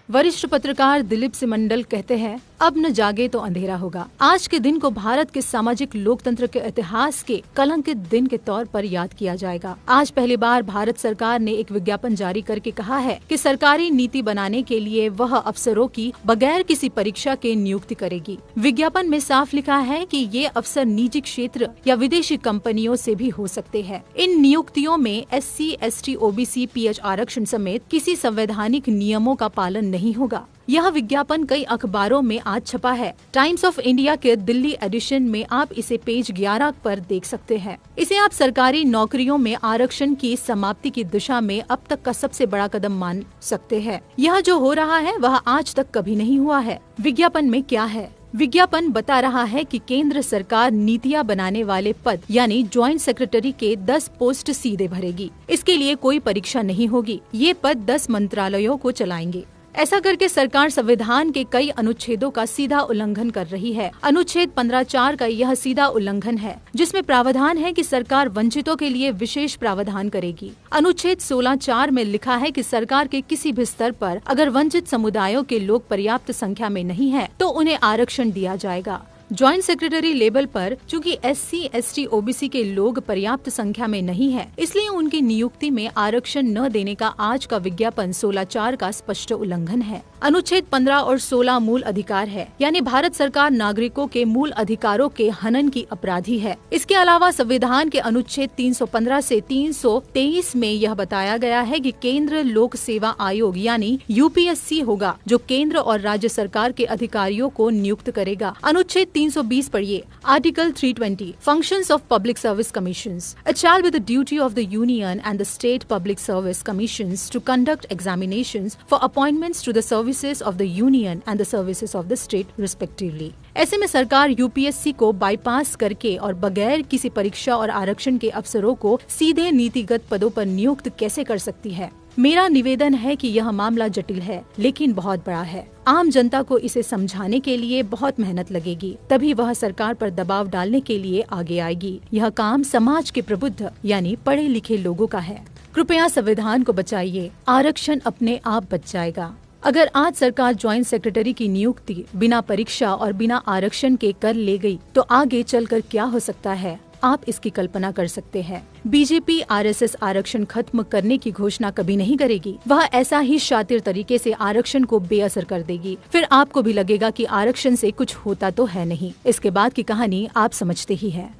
वरिष्ठ पत्रकार दिलीप सिमंडल कहते हैं, अब न जागे तो अंधेरा होगा। आज के दिन को भारत के सामाजिक लोकतंत्र के इतिहास के कलंकित दिन के तौर पर याद किया जाएगा। आज पहली बार भारत सरकार ने एक विज्ञापन जारी करके कहा है कि सरकारी नीति बनाने के लिए वह अफसरों की बगैर किसी परीक्षा के नियुक्ति करेगी। विज्ञापन में साफ लिखा है कि ये अफसर निजी क्षेत्र या विदेशी कंपनियों से भी हो सकते हैं। इन नियुक्तियों में SC, ST, OBC, PH आरक्षण समेत किसी संवैधानिक नियमों का पालन नहीं होगा। यह विज्ञापन कई अखबारों में आज छपा है। टाइम्स ऑफ इंडिया के दिल्ली एडिशन में आप इसे पेज 11 पर देख सकते हैं। इसे आप सरकारी नौकरियों में आरक्षण की समाप्ति की दिशा में अब तक का सबसे बड़ा कदम मान सकते हैं। यह जो हो रहा है वह आज तक कभी नहीं हुआ है। विज्ञापन में क्या है? विज्ञापन बता रहा है कि केंद्र सरकार नीतियां बनाने वाले पद यानी ज्वाइंट सेक्रेटरी के 10 पोस्ट सीधे भरेगी। इसके लिए कोई परीक्षा नहीं होगी। ये पद 10 मंत्रालयों को चलाएंगे। ऐसा करके सरकार संविधान के कई अनुच्छेदों का सीधा उल्लंघन कर रही है। अनुच्छेद 15(4) का यह सीधा उल्लंघन है, जिसमें प्रावधान है कि सरकार वंचितों के लिए विशेष प्रावधान करेगी। अनुच्छेद 16(4) में लिखा है कि सरकार के किसी भी स्तर पर अगर वंचित समुदायों के लोग पर्याप्त संख्या में नहीं है तो उन्हें आरक्षण दिया जाएगा। ज्वाइंट सेक्रेटरी लेवल पर चूंकि SC, ST, OBC के लोग पर्याप्त संख्या में नहीं है, इसलिए उनकी नियुक्ति में आरक्षण न देने का आज का विज्ञापन 16(4) का स्पष्ट उल्लंघन है। अनुच्छेद 15 और 16 मूल अधिकार है, यानी भारत सरकार नागरिकों के मूल अधिकारों के हनन की अपराधी है। इसके अलावा संविधान के अनुच्छेद 315 से 323 में यह बताया गया है कि केंद्र लोक सेवा आयोग यानी UPSC होगा, जो केंद्र और राज्य सरकार के अधिकारियों को नियुक्त करेगा। अनुच्छेद 320 पढ़िए, article 320, functions of public service commissions. It shall be the duty of the union and the state public service commissions to conduct examinations for appointments to the services of the union and the services of the state respectively. ऐसे में सरकार UPSC को bypass करके और बगैर किसी परीक्षा और आरक्षण के अफसरों को सीधे नीतिगत पदों पर नियुक्त कैसे कर सकती है? मेरा निवेदन है कि यह मामला जटिल है, लेकिन बहुत बड़ा है। आम जनता को इसे समझाने के लिए बहुत मेहनत लगेगी, तभी वह सरकार पर दबाव डालने के लिए आगे आएगी। यह काम समाज के प्रबुद्ध यानी पढ़े लिखे लोगों का है। कृपया संविधान को बचाइए, आरक्षण अपने आप बच जाएगा। अगर आज सरकार ज्वाइंट सेक्रेटरी की नियुक्ति बिना परीक्षा और बिना आरक्षण के कर ले गई, तो आगे चलकर क्या हो सकता है, आप इसकी कल्पना कर सकते हैं। बीजेपी RSS आरक्षण खत्म करने की घोषणा कभी नहीं करेगी। वह ऐसा ही शातिर तरीके से आरक्षण को बेअसर कर देगी। फिर आपको भी लगेगा कि आरक्षण से कुछ होता तो है नहीं। इसके बाद की कहानी आप समझते ही हैं।